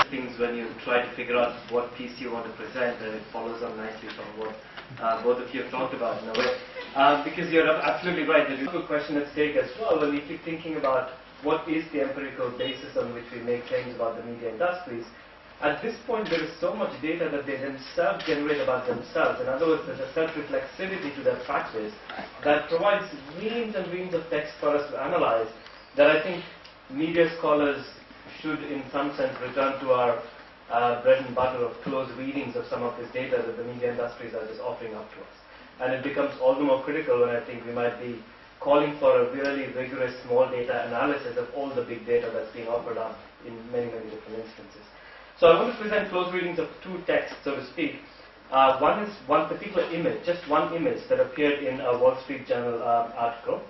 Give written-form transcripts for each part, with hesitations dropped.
things when you try to figure out what piece you want to present, and it follows on nicely from what both of you have talked about in a way. Because you're absolutely right, there's a question at stake as well when we keep thinking about what is the empirical basis on which we make claims about the media industries. At this point, there is so much data that they themselves generate about themselves. In other words, there's a self-reflexivity to their practice that provides reams and reams of text for us to analyze that I think media scholars should, in some sense, return to our bread and butter of close readings of some of this data that the media industries are just offering up to us. And it becomes all the more critical when I think we might be calling for a really rigorous small data analysis of all the big data that's being offered up in many, many different instances. So I want to present close readings of two texts, so to speak. One is one particular image, just one image that appeared in a Wall Street Journal article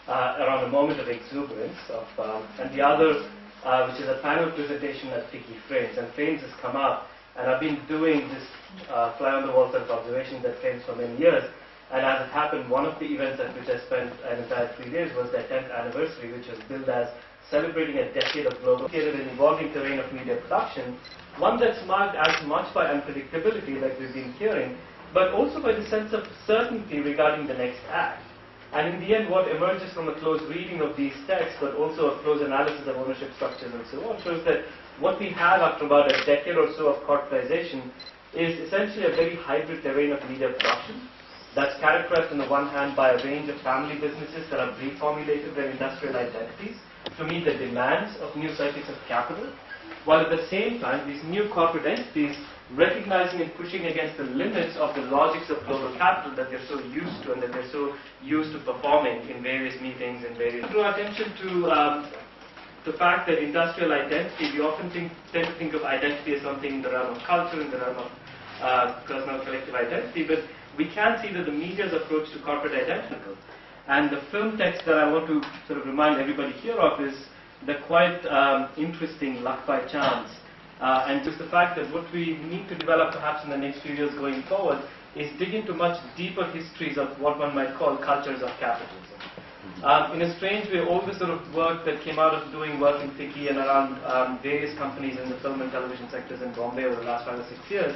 around a moment of exuberance, and the other, which is a panel presentation at Picky Frames. And Frames has come out, and I've been doing this fly-on-the-wall sort of observations at Frames for many years. And as it happened, one of the events at which I spent an entire 3 days was their 10th anniversary, which was billed as celebrating a decade of global and evolving terrain of media production, one that's marked as much by unpredictability like we've been hearing, but also by the sense of certainty regarding the next act. And in the end, what emerges from a close reading of these texts, but also a close analysis of ownership structures and so on, shows that what we have after about a decade or so of corporatization is essentially a very hybrid terrain of media production that's characterized on the one hand by a range of family businesses that have reformulated their industrial identities to meet the demands of new cycles of capital, while at the same time these new corporate entities recognizing and pushing against the limits of the logics of global capital that they're so used to and that they're so used to performing in various meetings and various... Draw attention to the fact that industrial identity, we often tend to think of identity as something in the realm of culture, in the realm of personal collective identity, but we can see that the media's approach to corporate identity, and the film text that I want to sort of remind everybody here of is the quite interesting Luck by Chance. And just the fact that what we need to develop perhaps in the next few years going forward is dig into much deeper histories of what one might call cultures of capitalism. In a strange way, all this sort of work that came out of doing work in FICCI and around various companies in the film and television sectors in Bombay over the last 5 or 6 years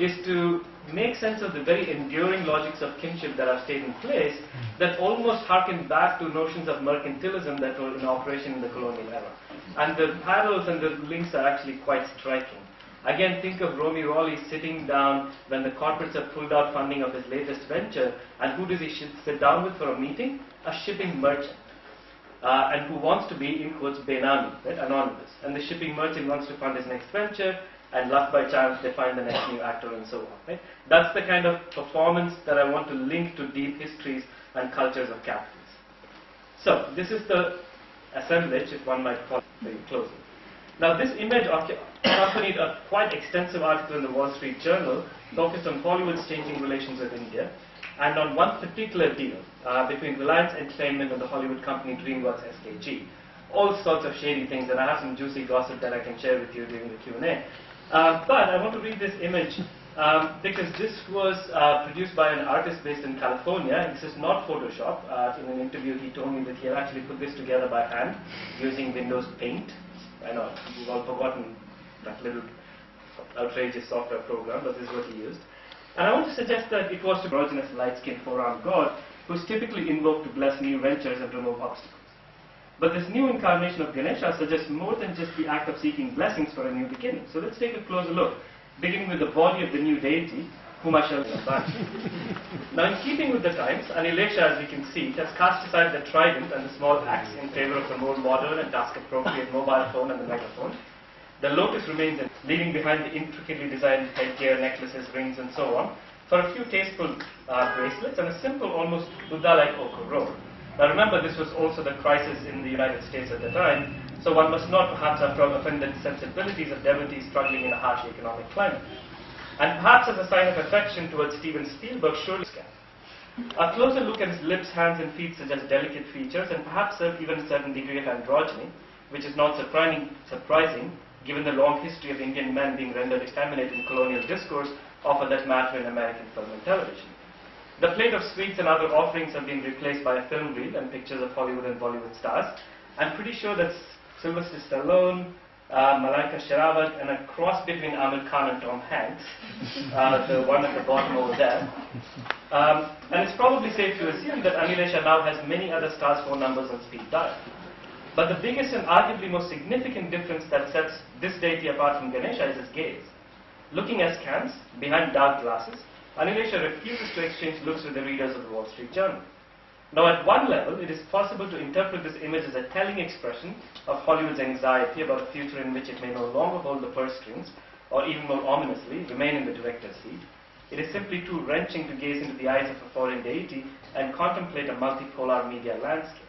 is to make sense of the very enduring logics of kinship that have stayed in place that almost harken back to notions of mercantilism that were in operation in the colonial era. And the parallels and the links are actually quite striking. Again, think of Romy Rowley sitting down when the corporates have pulled out funding of his latest venture, and who does he sit down with for a meeting? A shipping merchant. And who wants to be, in quotes, Benami, right, anonymous. And the shipping merchant wants to fund his next venture, and luck by chance they find the next new actor and so on. Right? That's the kind of performance that I want to link to deep histories and cultures of capitalism. So, this is the assemblage, if one might call it very closely. Now, this image accompanied a quite extensive article in the Wall Street Journal focused on Bollywood's changing relations with India, and on one particular deal between Reliance Entertainment and the Hollywood company DreamWorks SKG. All sorts of shady things, and I have some juicy gossip that I can share with you during the Q&A. But I want to read this image because this was produced by an artist based in California, and this is not Photoshop. In an interview he told me that he had actually put this together by hand using Windows Paint. I know, we've all forgotten that little outrageous software program, but this is what he used. And I want to suggest that it was to androgynous light-skinned four-armed god who's typically invoked to bless new ventures and remove obstacles. But this new incarnation of Ganesha suggests more than just the act of seeking blessings for a new beginning. So let's take a closer look, beginning with the body of the new deity, whom I shall advance. Now, in keeping with the times, Anilesha, as we can see, has cast aside the trident and the small axe in favor of the more modern and task-appropriate mobile phone and the megaphone. The lotus remains, leaving behind the intricately designed headgear, necklaces, rings, and so on, for a few tasteful bracelets and a simple, almost Buddha-like ochre robe. Now remember, this was also the crisis in the United States at the time, so one must not perhaps after all offend the sensibilities of devotees struggling in a harsh economic climate. And perhaps as a sign of affection towards Steven Spielberg, surely can. A closer look at his lips, hands and feet suggests delicate features and perhaps even a certain degree of androgyny, which is not surprising given the long history of Indian men being rendered effeminate in colonial discourse offer that matter in American film and television. The plate of sweets and other offerings have been replaced by a film reel and pictures of Hollywood and Bollywood stars. I'm pretty sure that Sylvester Stallone, Malaika Sherawat, and a cross between Amir Khan and Tom Hanks, the one at the bottom over there. And it's probably safe to assume that Anilesha now has many other stars' phone numbers on speed dial. But the biggest and arguably most significant difference that sets this deity apart from Ganesha is his gaze. Looking askance, behind dark glasses, Anilesha refuses to exchange looks with the readers of the Wall Street Journal. Now, at one level, it is possible to interpret this image as a telling expression of Hollywood's anxiety about a future in which it may no longer hold the purse strings, or even more ominously, remain in the director's seat. It is simply too wrenching to gaze into the eyes of a foreign deity and contemplate a multipolar media landscape.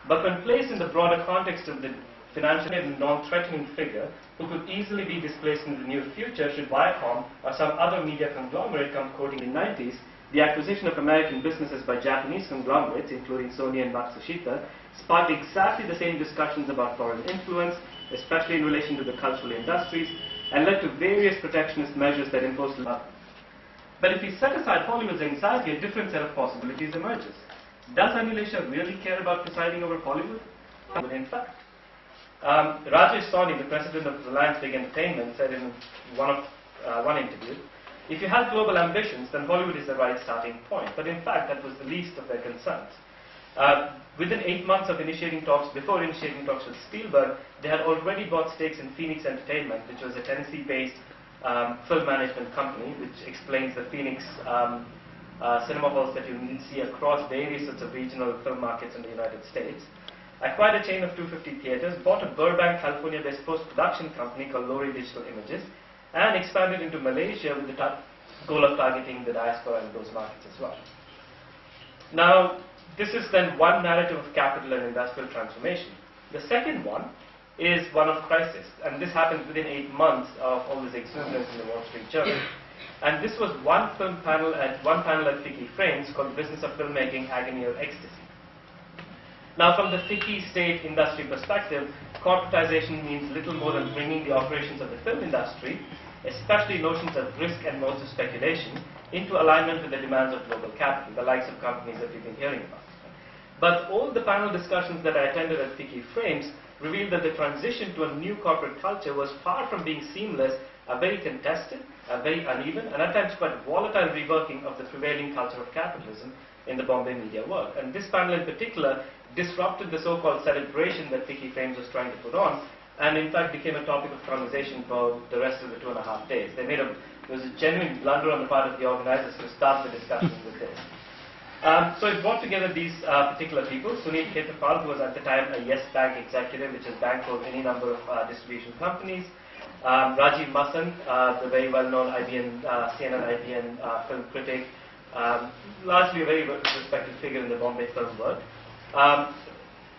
But when placed in the broader context of the financially and non-threatening figure who could easily be displaced in the near future should Viacom or some other media conglomerate come quoting in the 90s, the acquisition of American businesses by Japanese conglomerates, including Sony and Matsushita, sparked exactly the same discussions about foreign influence, especially in relation to the cultural industries, and led to various protectionist measures that imposed law. But if we set aside Hollywood's anxiety, a different set of possibilities emerges. Does Anilesha really care about presiding over Hollywood? In fact, Rajesh Sawhney, the president of Reliance Big Entertainment, said in one interview, "If you have global ambitions, then Hollywood is the right starting point." But in fact, that was the least of their concerns. Within 8 months of before initiating talks with Spielberg, they had already bought stakes in Phoenix Entertainment, which was a Tennessee-based film management company, which explains the Phoenix cinema halls that you see across various sorts of regional film markets in the United States. Acquired a chain of 250 theaters, bought a Burbank, California-based post-production company called Lori Digital Images, and expanded into Malaysia with the goal of targeting the diaspora in those markets as well. Now, this is then one narrative of capital and industrial transformation. The second one is one of crisis, and this happened within 8 months of all this exuberance in the Wall Street Journal. And this was one panel at FICCI Frames called Business of Filmmaking, Agony or Ecstasy. Now, from the FICCI state industry perspective, corporatization means little more than bringing the operations of the film industry, especially notions of risk and modes of speculation, into alignment with the demands of global capital, the likes of companies that we've been hearing about. But all the panel discussions that I attended at FICCI Frames revealed that the transition to a new corporate culture was far from being seamless, a very contested, a very uneven, and at times quite volatile reworking of the prevailing culture of capitalism in the Bombay media world. And this panel in particular disrupted the so-called celebration that FICCI Frames was trying to put on, and in fact became a topic of conversation for the rest of the 2.5 days. There was a genuine blunder on the part of the organizers to start the discussion with this. So it brought together these particular people. Sunil Khetapal, who was at the time a Yes Bank executive, which has bankrolled any number of distribution companies. Rajiv Masan, the very well-known CNN IBN film critic, largely a very respected figure in the Bombay film world. And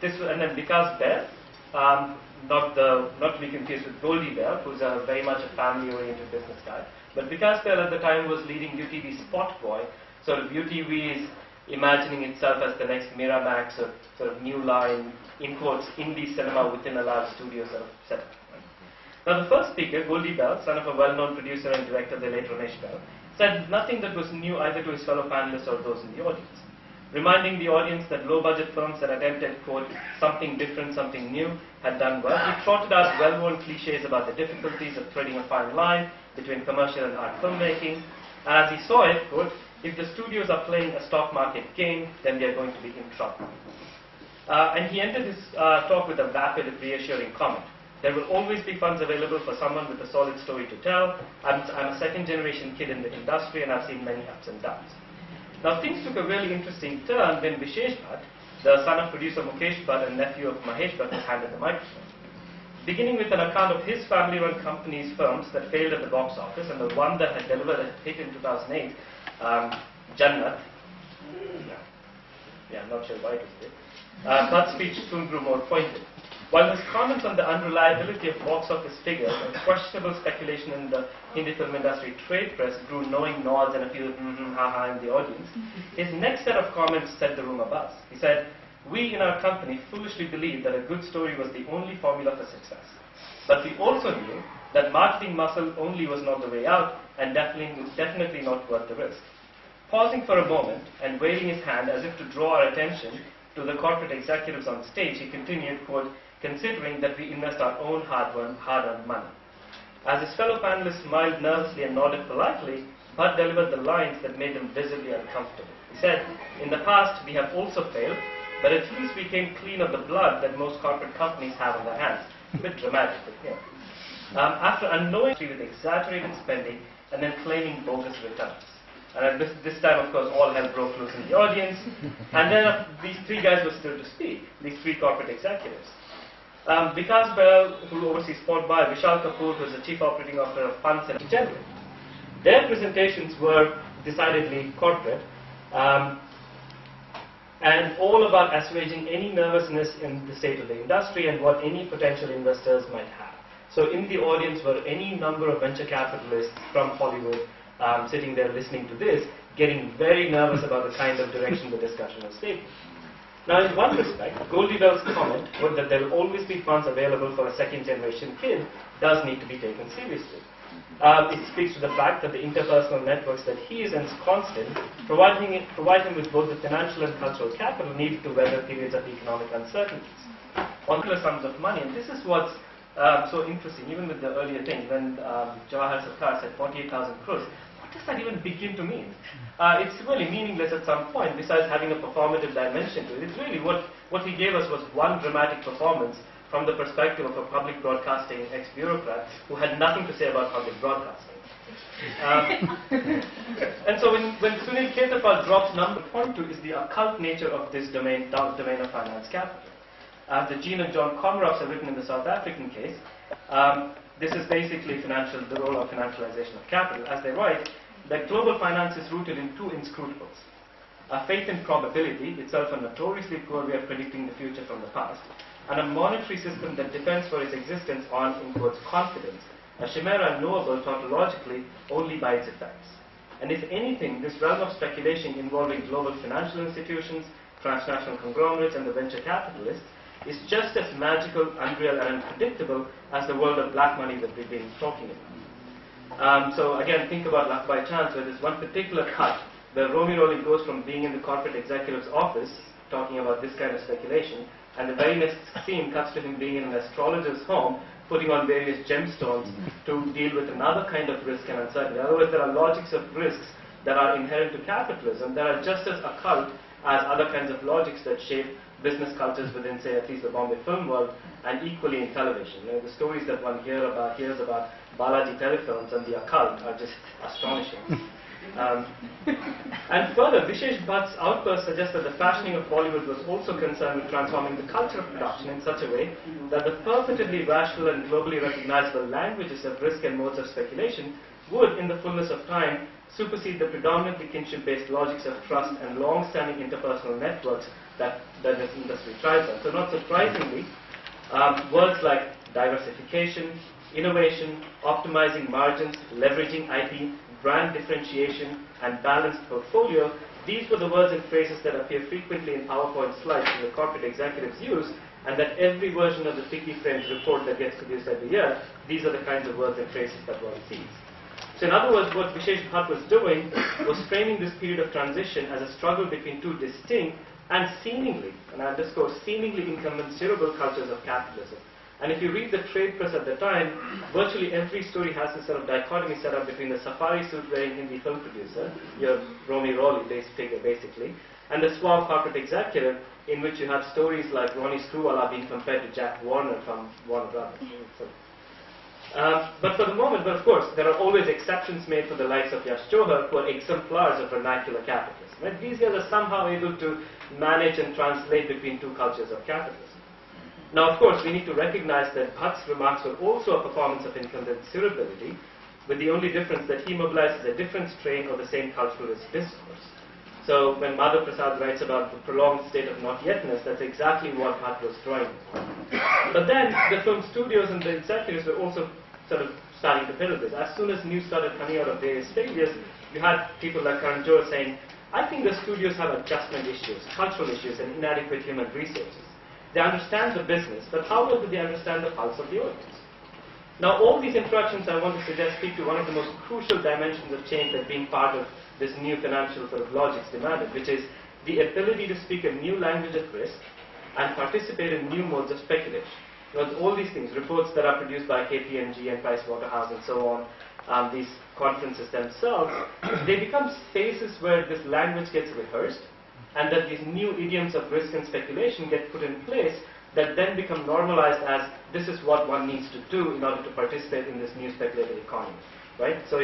then Vikas Bair, not to be confused with Goldie Bair, who's very much a family-oriented business guy. But Vikas Bair at the time was leading UTV Spot Boy. So UTV is imagining itself as the next Miramax or sort of new line, in quotes, indie cinema within a large studio sort of setup. Now the first speaker, Goldie Bell, son of a well-known producer and director, the late Ramesh Bell, said nothing that was new either to his fellow panelists or those in the audience, reminding the audience that low-budget films that attempted, quote, something different, something new, had done well. He trotted out well-worn cliches about the difficulties of threading a fine line between commercial and art filmmaking. And as he saw it, quote, if the studios are playing a stock market game, then they are going to be in trouble. And he ended his talk with a vapid, reassuring comment. There will always be funds available for someone with a solid story to tell. I'm a second-generation kid in the industry, and I've seen many ups and downs. Now, things took a really interesting turn when Vishesh Bhatt, the son of producer Mukesh Bhatt and nephew of Mahesh Bhatt, was handed the microphone. Beginning with an account of his family-run company's films that failed at the box office, and the one that had delivered a hit in 2008, Jannat. I'm not sure why it was there. Bhatt's speech soon grew more pointed. While his comments on the unreliability of box office figures and questionable speculation in the Hindi film industry trade press drew knowing nods and a few ha-ha in the audience, his next set of comments set the room abuzz. He said, we in our company foolishly believed that a good story was the only formula for success. But we also knew that marketing muscle only was not the way out and definitely not worth the risk. Pausing for a moment and waving his hand as if to draw our attention to the corporate executives on stage, he continued, quote, considering that we invest our own hard-earned money. As his fellow panelists smiled nervously and nodded politely, Bhatt delivered the lines that made them visibly uncomfortable. He said, "In the past, we have also failed, but at least we came clean of the blood that most corporate companies have on their hands." A bit dramatic, but yeah. After unknowingly with exaggerated spending and then claiming bogus returns. And at this time, of course, all hell broke loose in the audience. And then these three guys were still to speak, these three corporate executives. Vikas Baral, who oversees Sport Buy, Vishal Kapoor, who is the Chief Operating Officer of Funds and General. Their presentations were decidedly corporate and all about assuaging any nervousness in the state of the industry and what any potential investors might have. So in the audience were any number of venture capitalists from Hollywood sitting there listening to this, getting very nervous about the kind of direction the discussion was taking. Now, in one respect, Goldilocks' comment that there will always be funds available for a second-generation kid does need to be taken seriously. It speaks to the fact that the interpersonal networks that he is ensconced in provide him with both the financial and cultural capital needed to weather periods of economic uncertainties. On sums of money, and this is what's so interesting, even with the earlier thing, when Jawahar Sarkar said 48,000 crores, what does that even begin to mean? It's really meaningless at some point, besides having a performative dimension to it. It's really what he gave us was one dramatic performance from the perspective of a public broadcasting ex-bureaucrat who had nothing to say about public broadcasting. And so when Sunil Ketapal drops number 2 is the occult nature of this domain of finance capital. As the Jean and John Comrocks have written in the South African case, this is basically the role of financialization of capital. As they write, that global finance is rooted in two inscrutables. A faith in probability, itself a notoriously poor way of predicting the future from the past, and a monetary system that depends for its existence on, in quotes, confidence, a chimera knowable tautologically only by its effects. And if anything, this realm of speculation involving global financial institutions, transnational conglomerates, and the venture capitalists is just as magical, unreal, and unpredictable as the world of black money that we've been talking about. So again, think about Luck by Chance, where there's one particular cut where Romy Rowley goes from being in the corporate executive's office, talking about this kind of speculation, and the very next scene cuts to him being in an astrologer's home, putting on various gemstones to deal with another kind of risk and uncertainty. In other words, there are logics of risks that are inherent to capitalism that are just as occult as other kinds of logics that shape business cultures within, say, at least the Bombay film world, and equally in television. You know, the stories that one hears about Balaji telefilms and the occult are just astonishing. And further, Vishesh Bhatt's outburst suggests that the fashioning of Bollywood was also concerned with transforming the culture of production in such a way that the perfectly rational and globally recognizable languages of risk and modes of speculation would, in the fullness of time, supersede the predominantly kinship-based logics of trust and long-standing interpersonal networks that this industry thrives on. So not surprisingly, words like diversification, innovation, optimizing margins, leveraging IP, brand differentiation, and balanced portfolio, these were the words and phrases that appear frequently in PowerPoint slides that the corporate executives use, and that every version of the Picky Frames report that gets produced every year, these are the kinds of words and phrases that one sees. So in other words, what Vishesh Bhatt was doing was framing this period of transition as a struggle between two distinct and seemingly, and I underscore, seemingly incommensurable cultures of capitalism. And if you read the trade press at the time, virtually every story has this sort of dichotomy set up between the safari suit wearing Hindi film producer, your Romy Rowley figure basically, and the suave corporate executive, in which you have stories like Ronnie Screwvala being compared to Jack Warner from Warner Brothers. But for the moment, but of course, there are always exceptions made for the likes of Yash Johar, who are exemplars of vernacular capitalism. Right? These guys are somehow able to manage and translate between two cultures of capitalism. Now, of course, we need to recognize that Bhatt's remarks were also a performance of incommensurability, with the only difference that he mobilizes a different strain of the same culturalist discourse. So when Madhav Prasad writes about the prolonged state of not yetness, that's exactly what Bhatt was drawing. But then the film studios and the executives were also sort of starting to peddle this. As soon as news started coming out of various failures, you had people like Karan Johar saying, I think the studios have adjustment issues, cultural issues, and inadequate human resources. They understand the business, but how well do they understand the pulse of the audience? Now, all these introductions I want to suggest speak to one of the most crucial dimensions of change that being part of this new financial sort of logics demanded, which is the ability to speak a new language of risk and participate in new modes of speculation. all these things, reports that are produced by KPMG and Pricewaterhouse and so on, these conferences themselves, they become spaces where this language gets rehearsed, and that these new idioms of risk and speculation get put in place that then become normalized as this is what one needs to do in order to participate in this new speculative economy. Right? So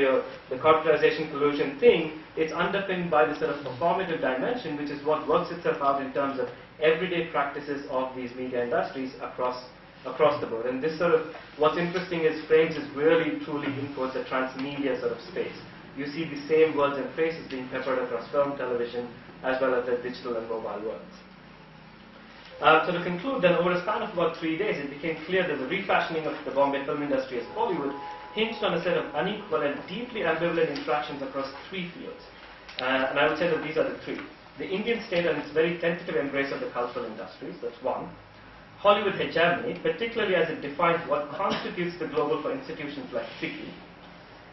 the corporatization collusion thing, it's underpinned by this sort of performative dimension, which is what works itself out in terms of everyday practices of these media industries across the board. And this sort of, what's interesting is Frames is really truly in quotes a transmedia sort of space. You see the same words and phrases being peppered across film, television, as well as the digital and mobile worlds. So to conclude, then, over a span of about 3 days, it became clear that the refashioning of the Bombay film industry as Bollywood hinged on a set of unequal and deeply ambivalent interactions across 3 fields. And I would say that these are the 3. The Indian state and its very tentative embrace of the cultural industries, that's 1. Hollywood hegemony, particularly as it defines what constitutes the global for institutions like FICCI.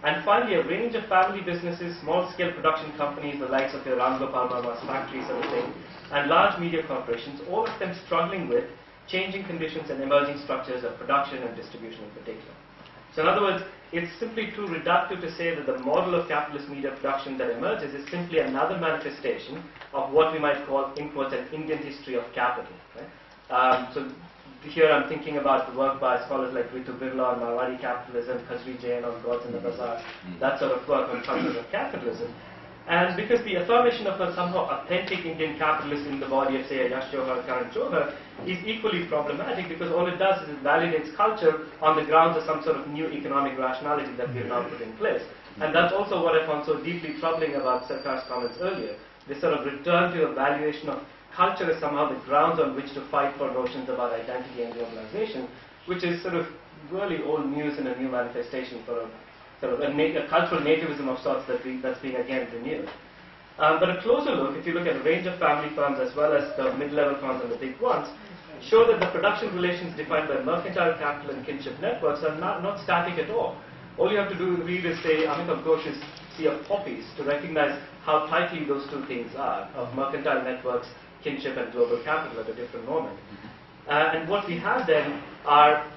And finally, a range of family businesses, small-scale production companies, the likes of your Ram Gopal Varma's factory sort of thing, and large media corporations, all of them struggling with changing conditions and emerging structures of production and distribution in particular. So in other words, it's simply too reductive to say that the model of capitalist media production that emerges is simply another manifestation of what we might call, in quotes, an Indian history of capital. Right? So here I'm thinking about the work by scholars like Ritu Birla on Marwari capitalism, Khajri Jain on Gods in the Bazaar, that sort of work on functions of capitalism. And because the affirmation of a somehow authentic Indian capitalist in the body of, say, a Yash Johar, Karan Johar, is equally problematic because all it does is it validates culture on the grounds of some sort of new economic rationality that we have now put in place. And that's also what I found so deeply troubling about Sarkar's comments earlier, this sort of return to a valuation of culture as somehow the grounds on which to fight for notions about identity and globalization, which is sort of really old news and a new manifestation for a sort of a cultural nativism of sorts that's being again renewed. But a closer look, if you look at a range of family firms as well as the mid-level firms and the big ones, show that the production relations defined by mercantile capital and kinship networks are not static at all. All you have to do read is, say, Amitav Ghosh's Sea of Poppies to recognize how tightly those two things are, of mercantile networks, kinship and global capital at a different moment. And what we have then are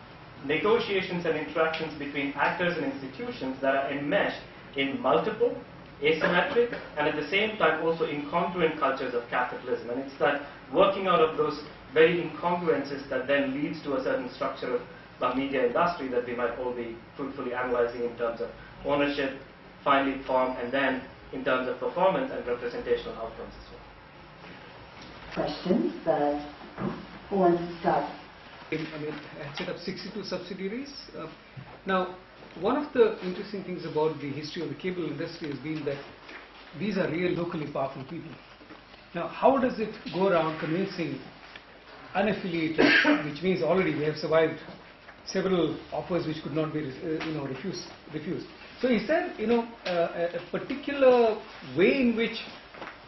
negotiations and interactions between actors and institutions that are enmeshed in multiple, asymmetric, and at the same time also incongruent cultures of capitalism. And it's that working out of those very incongruences that then leads to a certain structure of the media industry that we might all be fruitfully analyzing in terms of ownership, finally form, and then in terms of performance and representational outcomes as well. Questions? Who wants to start? I had set up 62 subsidiaries. Now, one of the interesting things about the history of the cable industry has been that these are real locally powerful people. Now, how does it go around convincing unaffiliated, which means already they have survived several offers which could not be refused. So is there a particular way in which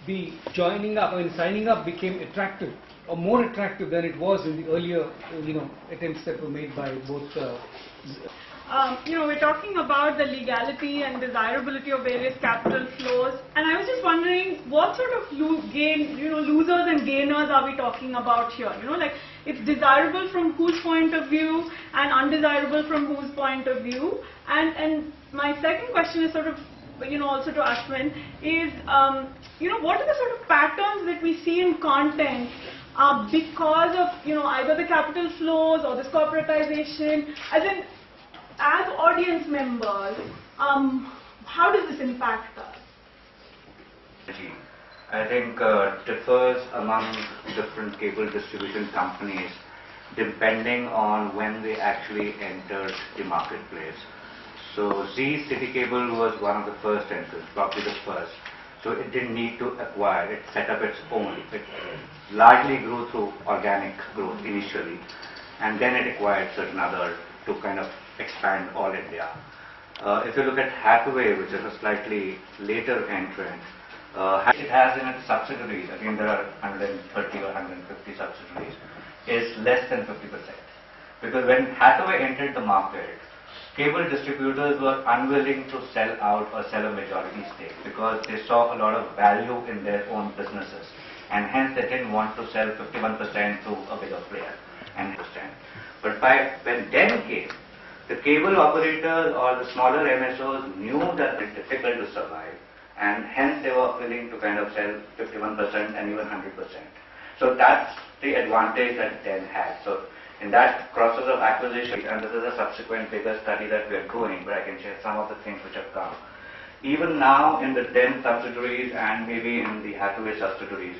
the joining up and signing up became attractive or more attractive than it was in the earlier attempts that were made by both we're talking about the legality and desirability of various capital flows, and I was just wondering what sort of losers and gainers are we talking about here? Like it's desirable from whose point of view and undesirable from whose point of view. And my second question is sort of, also to Aswin, is what are the sort of patterns that we see in content because of either the capital flows or this corporatization, as audience members, how does this impact us? I think differs among different cable distribution companies depending on when they actually entered the marketplace. So Zee City Cable was one of the first entrants, probably the first. So it didn't need to acquire, it set up its own. It largely grew through organic growth initially, and then it acquired certain other to kind of expand all India. If you look at Hathaway, which is a slightly later entrant, it has in its subsidiaries, again there are 130 or 150 subsidiaries, is less than 50%. Because when Hathaway entered the market, cable distributors were unwilling to sell out or sell a majority stake because they saw a lot of value in their own businesses, and hence they didn't want to sell 51% to a bigger player. And But when Den came, the cable operators or the smaller MSOs knew that it's difficult to survive, and hence they were willing to kind of sell 51% and even 100%. So that's the advantage that Den had. So in that process of acquisition, and this is a subsequent bigger study that we are doing, but I can share some of the things which have come. Even now in the Den subsidiaries and maybe in the Hathaway subsidiaries,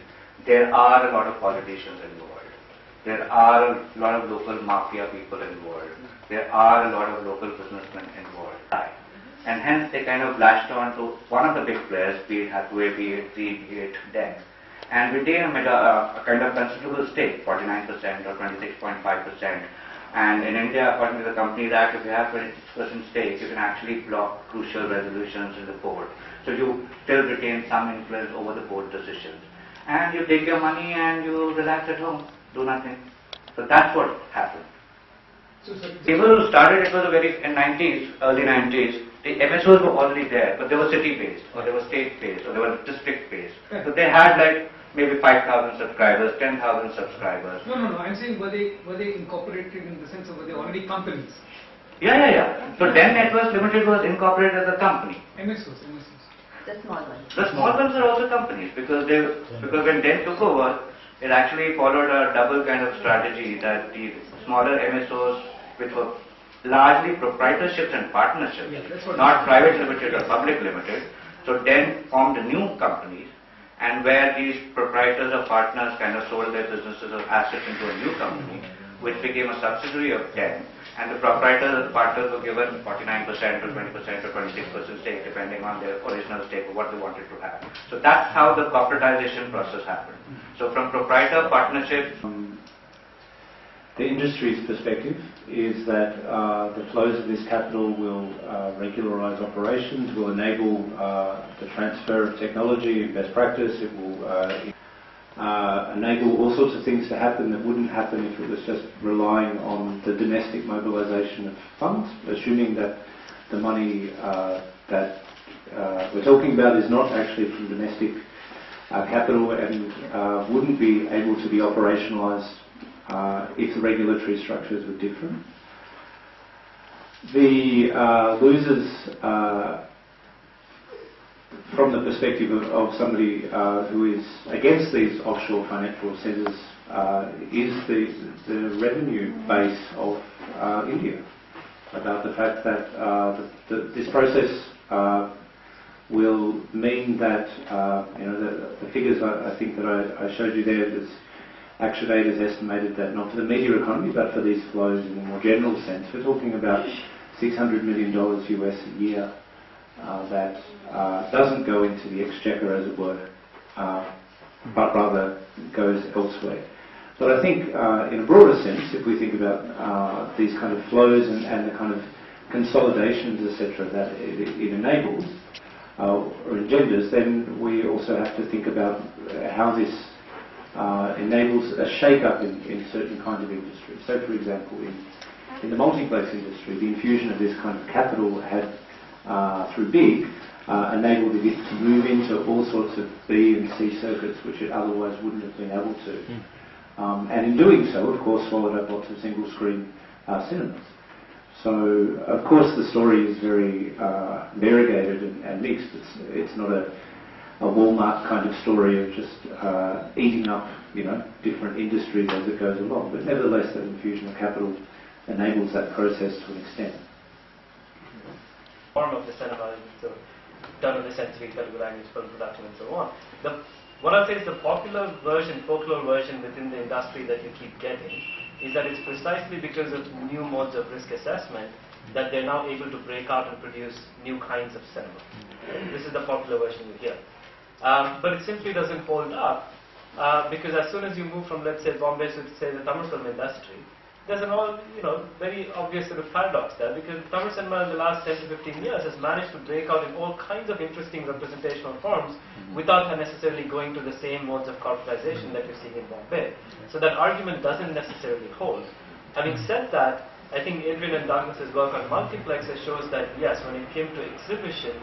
there are a lot of politicians involved. There are a lot of local mafia people involved. There are a lot of local businessmen involved. And hence they kind of latched on to one of the big players, be it Hathaway, be it Zee, be it Den, and retain a kind of considerable stake, 49% or 26.5%. And in India, according to the Companies Act, if you have 26% stake, you can actually block crucial resolutions in the board. So you still retain some influence over the board decisions. And you take your money and you relax at home, do nothing. So that's what happened. So, People started, it was a very, in 90s, early 90s, the MSOs were already there, but they were city-based, or they were state-based, or they were district-based. Yeah. So they had like maybe 5,000 subscribers, 10,000 subscribers. No. I'm saying were they incorporated in the sense of were they already companies? Yeah. So Den Networks Limited was incorporated as a company. MSOs. The small ones. The small ones are also companies because when Den took over, it actually followed a double kind of strategy that the smaller MSOs, which were largely proprietorships and partnerships, not private limited or public limited. So Den formed new companies, and where these proprietors or partners kind of sold their businesses or assets into a new company, which became a subsidiary of Den, and the proprietors or partners were given 49% or 20% or 26% stake, depending on their original stake or what they wanted to have. So that's how the corporatization process happened. So from proprietor partnership. The industry's perspective is that the flows of this capital will regularise operations, will enable the transfer of technology and best practice. It will enable all sorts of things to happen that wouldn't happen if it was just relying on the domestic mobilisation of funds, assuming that the money that we're talking about is not actually from domestic capital and wouldn't be able to be operationalised if the regulatory structures were different. The losers, from the perspective of somebody who is against these offshore financial centres, is the revenue base of India. About the fact that this process will mean that the figures I think that I showed you there, Action has estimated that not for the media economy, but for these flows in a more general sense, we're talking about $600 million US a year that doesn't go into the exchequer, as it were, but rather goes elsewhere. But I think in a broader sense, if we think about these kind of flows and the kind of consolidations, etc., that it enables or engenders, then we also have to think about how this enables a shake-up in certain kinds of industries. So, for example, in the multiplex industry, the infusion of this kind of capital had, through BIG, enabled it to move into all sorts of B and C circuits which it otherwise wouldn't have been able to. And in doing so, of course, swallowed up lots of single-screen cinemas. So, of course, the story is very variegated and mixed. It's not a Walmart kind of story of just eating up, different industries as it goes along. But nevertheless, that infusion of capital enables that process to an extent. Form of the cinema, so done in the sensory, Telugu language, film production, and so on. What I'll say is the popular version, folklore version within the industry that you keep getting is that it's precisely because of new modes of risk assessment that they're now able to break out and produce new kinds of cinema. This is the popular version you hear. But it simply doesn't hold up because as soon as you move from, let's say, Bombay to, say, the Tamil film industry, there's an very obvious sort of paradox there, because Tamil cinema in the last 10 to 15 years has managed to break out in all kinds of interesting representational forms without necessarily going to the same modes of corporatization that you're seeing in Bombay. So that argument doesn't necessarily hold. Having said that, I think Adrian and Douglas's work on multiplexes shows that, yes, when it came to exhibition,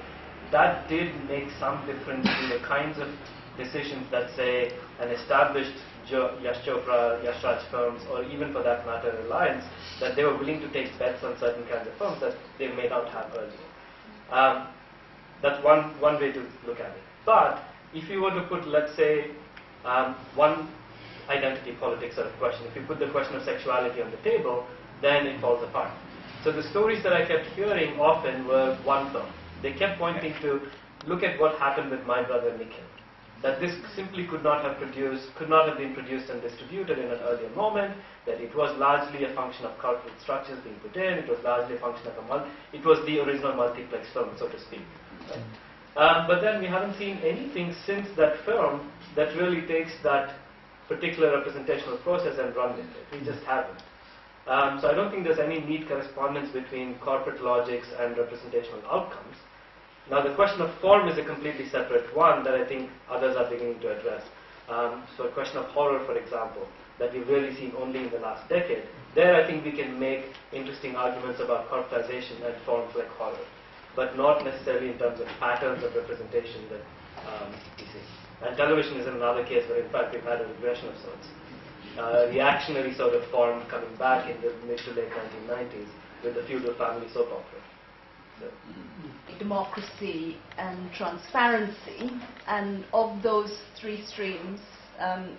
that did make some difference in the kinds of decisions that, say, an established Yash Chopra, Yash Raj firms, or even for that matter Reliance, that they were willing to take bets on certain kinds of firms that they may not have earlier. That's one way to look at it. But if you were to put, let's say, one identity politics sort of question, if you put the question of sexuality on the table, then it falls apart. So the stories that I kept hearing often were one firm. They kept pointing to, look at what happened with my brother Nikhil. That this simply could not have been produced and distributed in an earlier moment, that it was largely a function of corporate structures being put in, it was largely a function of it was the original multiplex film, so to speak. Right? But then we haven't seen anything since that film that really takes that particular representational process and run with it. We just haven't. So I don't think there's any neat correspondence between corporate logics and representational outcomes. Now the question of form is a completely separate one that I think others are beginning to address. So a question of horror, for example, that we've really seen only in the last decade. There I think we can make interesting arguments about corporatization and forms like horror, but not necessarily in terms of patterns of representation that we see. And television is another case where in fact we've had a regression of sorts. Reactionary sort of form coming back in the mid to late 1990s with the feudal family soap opera. So. Democracy and transparency, and of those three streams,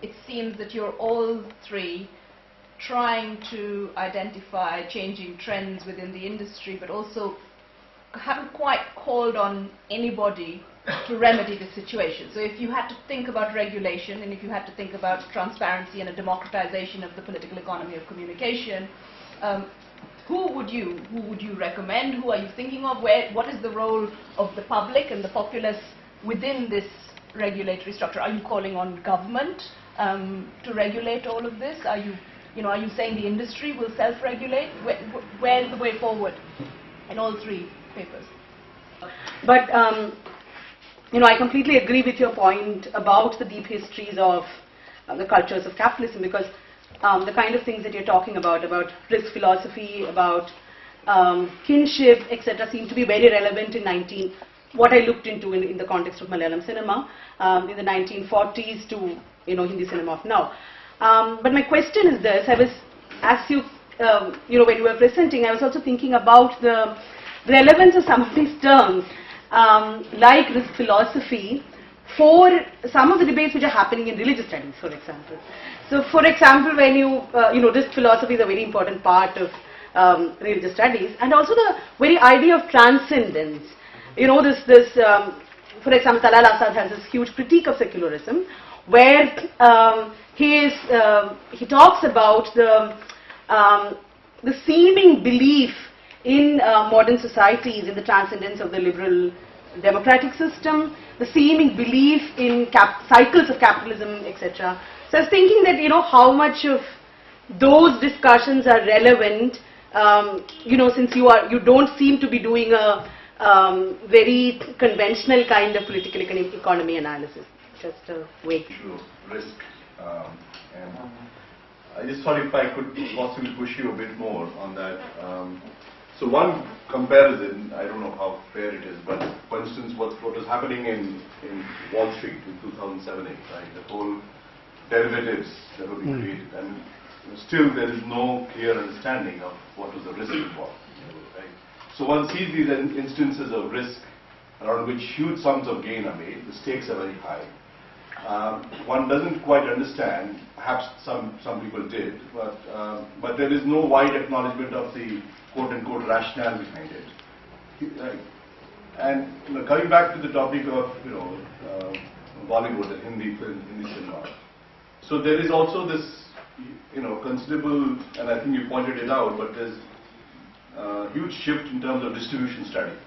it seems that you're all three trying to identify changing trends within the industry, but also haven't quite called on anybody to remedy the situation. So if you had to think about regulation, and if you had to think about transparency and a democratization of the political economy of communication, who would you recommend? Who are you thinking of? What is the role of the public and the populace within this regulatory structure? Are you calling on government to regulate all of this? Are you saying the industry will self-regulate? Where's the way forward in all three papers? But I completely agree with your point about the deep histories of the cultures of capitalism, because the kind of things that you're talking about risk philosophy, about kinship, etc., seem to be very relevant in what I looked into in the context of Malayalam cinema in the 1940s to Hindi cinema of now. But my question is this: I was, as you when you were presenting, I was also thinking about the relevance of some of these terms, like risk philosophy, for some of the debates which are happening in religious studies, for example. So, for example, when risk philosophy is a very important part of religious studies, and also the very idea of transcendence. For example, Talal Asad has this huge critique of secularism, where he talks about the seeming belief in modern societies in the transcendence of the liberal democratic system, the seeming belief in cycles of capitalism, etc. So I was thinking that how much of those discussions are relevant, since you don't seem to be doing a very conventional kind of political economy analysis. Just a way. Risk, and I just thought if I could possibly push you a bit more on that. So one comparison, I don't know how fair it is, but for instance, what was happening in Wall Street in 2007-8, right? The whole derivatives that were being created, and still there is no clear understanding of what was the risk involved. Right? So one sees these instances of risk around which huge sums of gain are made. The stakes are very high. One doesn't quite understand. Perhaps some people did, but there is no wide acknowledgement of the quote-unquote rationale behind it. Right? And coming back to the topic of Bollywood and Hindi film, Hindi cinema. So there is also this considerable, and I think you pointed it out, but there's a huge shift in terms of distribution strategy.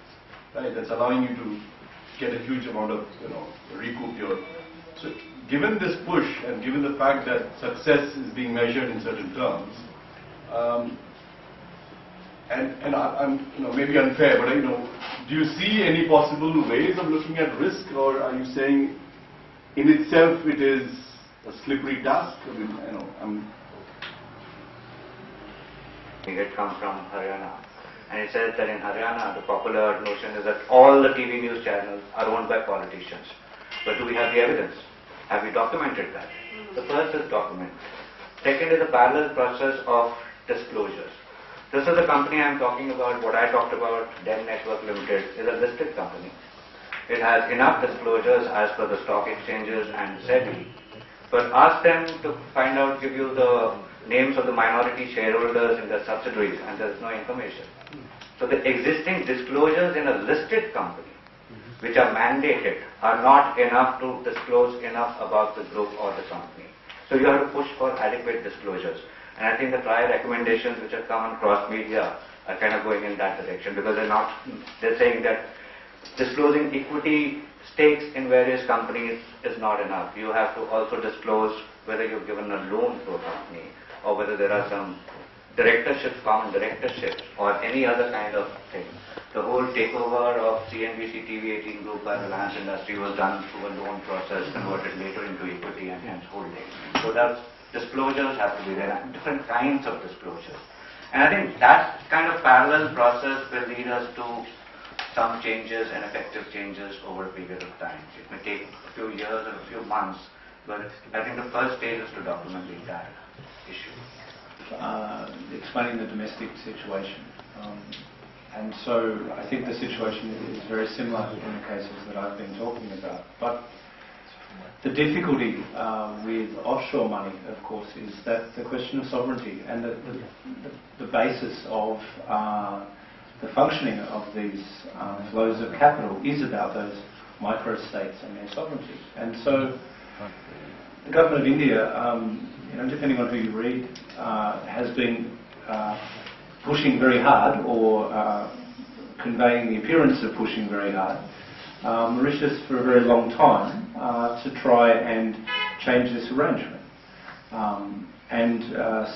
Right? That's allowing you to get a huge amount of recoup your. So given this push and given the fact that success is being measured in certain terms, and I'm maybe unfair, but do you see any possible ways of looking at risk, or are you saying in itself it is a slippery task? I mean, It had come from Haryana, and it says that in Haryana the popular notion is that all the TV news channels are owned by politicians. But do we have the evidence? Have we documented that? The first is document. Second is a parallel process of disclosures. This is the company I'm talking about. What I talked about, Dell Network Limited, is a listed company. It has enough disclosures as per the stock exchanges and SEBI. But ask them to find out, give you the names of the minority shareholders in their subsidiaries, and there is no information. So the existing disclosures in a listed company, which are mandated, are not enough to disclose enough about the group or the company. So you have to push for adequate disclosures. And I think the prior recommendations which have come across media are kind of going in that direction, because they're saying that disclosing equity stakes in various companies is not enough. You have to also disclose whether you've given a loan to a company, or whether there are some directorships, common directorships, or any other kind of thing. The whole takeover of CNBC TV18 Group by Reliance Industry was done through a loan process, converted later into equity and hence holding. So disclosures have to be there, and different kinds of disclosures. And I think that kind of parallel process will lead us to some changes and effective changes over a period of time. It may take a few years or a few months, but I think the first stage is to document the entire issue. Explaining the domestic situation. And so I think the situation is very similar in the cases that I've been talking about. But the difficulty with offshore money, of course, is that the question of sovereignty and the basis of the functioning of these flows of capital is about those micro-states and their sovereignty. And so the government of India, depending on who you read, has been pushing very hard, or conveying the appearance of pushing very hard, Mauritius for a very long time to try and change this arrangement. And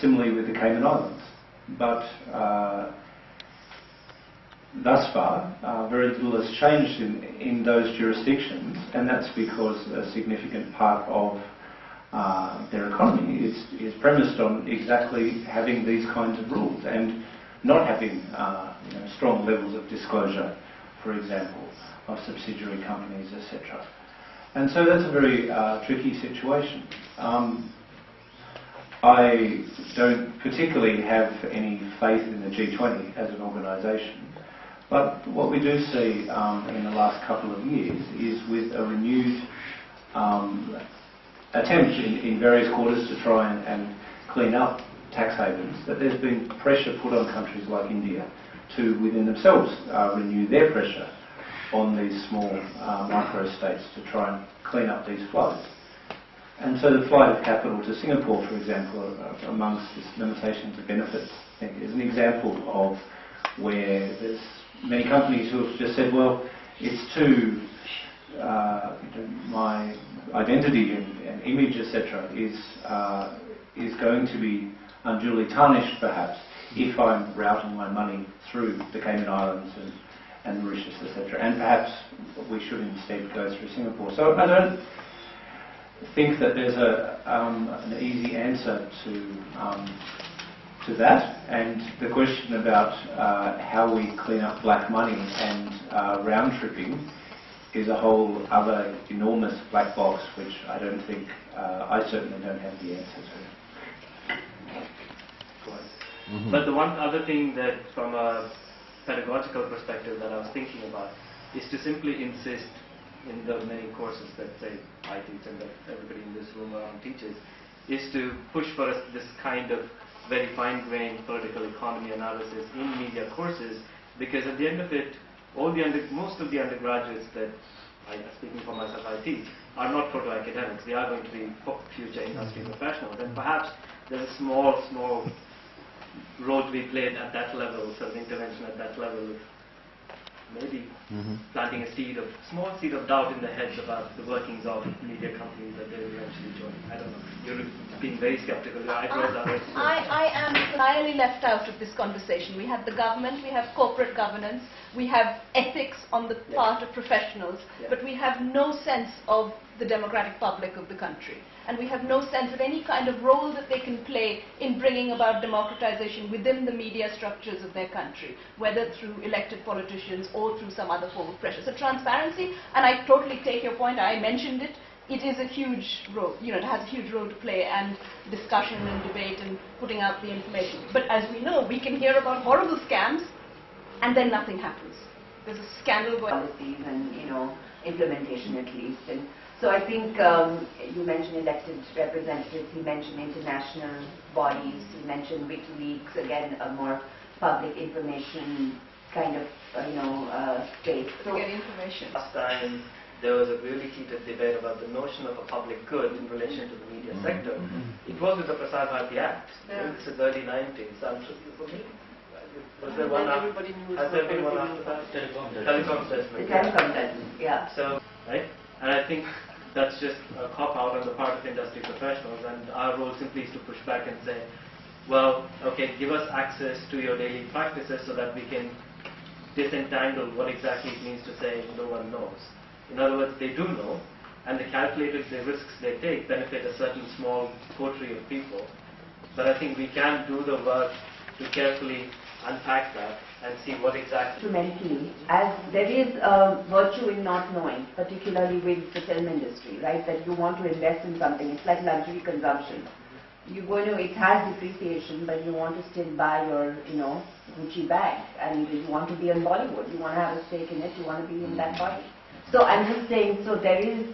similarly with the Cayman Islands. But thus far, very little has changed in those jurisdictions, and that's because a significant part of their economy is premised on exactly having these kinds of rules and not having strong levels of disclosure, for example, of subsidiary companies, etc. And so that's a very tricky situation. I don't particularly have any faith in the G20 as an organisation, but what we do see in the last couple of years is with a renewed attempt in various quarters to try and clean up tax havens, that there's been pressure put on countries like India to, within themselves, renew their pressure on these small micro-states to try and clean up these flows. And so the flight of capital to Singapore, for example, amongst this limitations of benefits, I think is an example of where there's many companies who have just said, well, it's too, my identity and image, etc., is going to be unduly tarnished, perhaps, if I'm routing my money through the Cayman Islands and Mauritius, etc. And perhaps we should instead go through Singapore. So I don't think that there's an easy answer to that. And the question about how we clean up black money and round tripping is a whole other enormous black box, which I don't think, I certainly don't have the answer to. Mm-hmm. But the one other thing that, from a pedagogical perspective, that I was thinking about is to simply insist in the many courses that, say, I teach and that everybody in this room around teaches, is to push for this kind of very fine-grained political economy analysis in media courses, because at the end of it, most of the undergraduates that, speaking for myself, I teach, are not photo-academics. They are going to be future industry professionals, and perhaps there's a small role to be played at that level, sort of intervention at that level, maybe planting a small seed of doubt in the heads about the workings of media companies that they will eventually join. I don't know. You're being very skeptical. I am entirely left out of this conversation. We have the government, we have corporate governance, we have ethics on the part of professionals, but we have no sense of the democratic public of the country. And we have no sense of any kind of role that they can play in bringing about democratization within the media structures of their country, whether through elected politicians or through some other form of pressure. So transparency, and I totally take your point, I mentioned it, it is a huge role, it has a huge role to play, and discussion and debate and putting out the information. But as we know, we can hear about horrible scams and then nothing happens. There's a scandal going on. Policies and, implementation at least. And so I think you mentioned elected representatives, he mentioned international bodies, he mentioned WikiLeaks, again, a more public information kind of, space. To get information. Last time there was a really heated debate about the notion of a public good in relation to the media sector. It was with the Prasar Bharati Act. This is early 90s. Was there one after? Has there been one after that? Telecom assessment. The telecom assessment, yeah. So, right? And I think that's just a cop-out on the part of industry professionals, and our role simply is to push back and say, well, okay, give us access to your daily practices so that we can disentangle what exactly it means to say no one knows. In other words, they do know, and the calculated risks they take benefit a certain small coterie of people. But I think we can do the work to carefully unpack that and see what exactly. Instrumentally, as there is a virtue in not knowing, particularly with the film industry, right? That you want to invest in something. It's like luxury consumption. It has depreciation, but you want to still buy your, Gucci bag, and you want to be in Bollywood. You want to have a stake in it. You want to be in that party. So I'm just saying. So there is.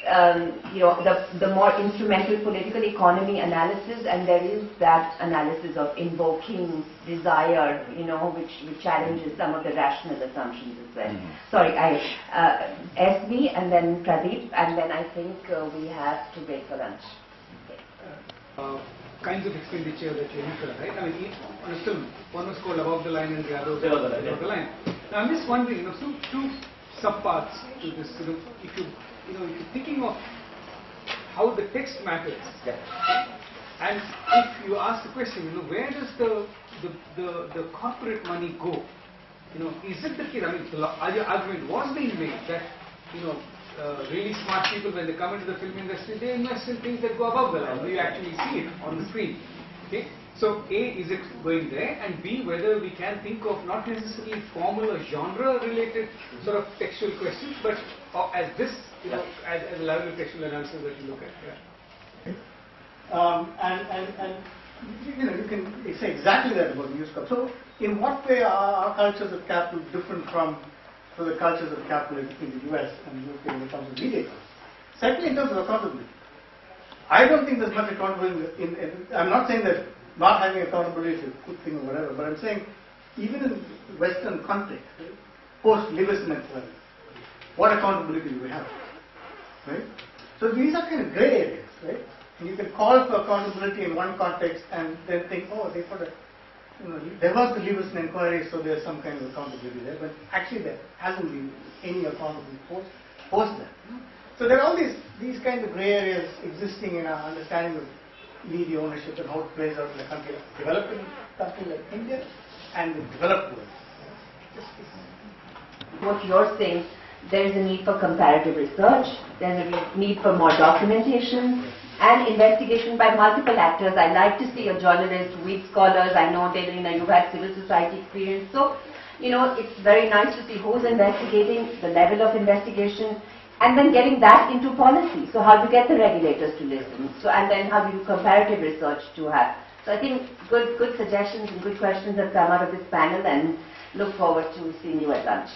The more instrumental political economy analysis, and there is that analysis of invoking desire, which challenges some of the rational assumptions as well. Sorry, Aswin and then Pradeep, and then I think we have to break for lunch. Kinds of expenditure that you incur, right? I mean, on a film, one was called Above the Line and the other was Below the Line. Now, I'm just wondering, two subparts to this. If you're thinking of how the text matters, and if you ask the question, where does the corporate money go? Is it the case? I mean, the argument was being made that really smart people, when they come into the film industry, they invest in things that go above the line. You actually see it on the screen. Okay? So A, is it going there? And B, whether we can think of not necessarily formal or genre-related sort of textual questions, but as this, as a level of textual analysis that you look at. And you can say exactly that about news corp. So, in what way are our cultures of capital different from the cultures of capital in the US and UK when it comes to media? Secondly, in terms of accountability, I don't think there's much accountability. I'm not saying that not having accountability is a good thing or whatever, but I'm saying even in Western context, post-Leveson inquiry, what accountability do we have? Right? So these are kind of grey areas, right? And you can call for accountability in one context and then think, oh, they put there was the Leveson inquiry, so there's some kind of accountability there, but actually there hasn't been any accountability post that. So there are all these kinds of grey areas existing in our understanding of media ownership and how it plays out in a country, developing country like India and the developed world. What you're saying, there is a need for comparative research, there's a need for more documentation and investigation by multiple actors. I like to see a journalist with scholars. I know, Delina, you've had civil society experience. So, it's very nice to see who's investigating, the level of investigation, and then getting that into policy. So how do you get the regulators to listen? So, and then how do you comparative research to have? So I think good suggestions and good questions have come out of this panel, and look forward to seeing you at lunch.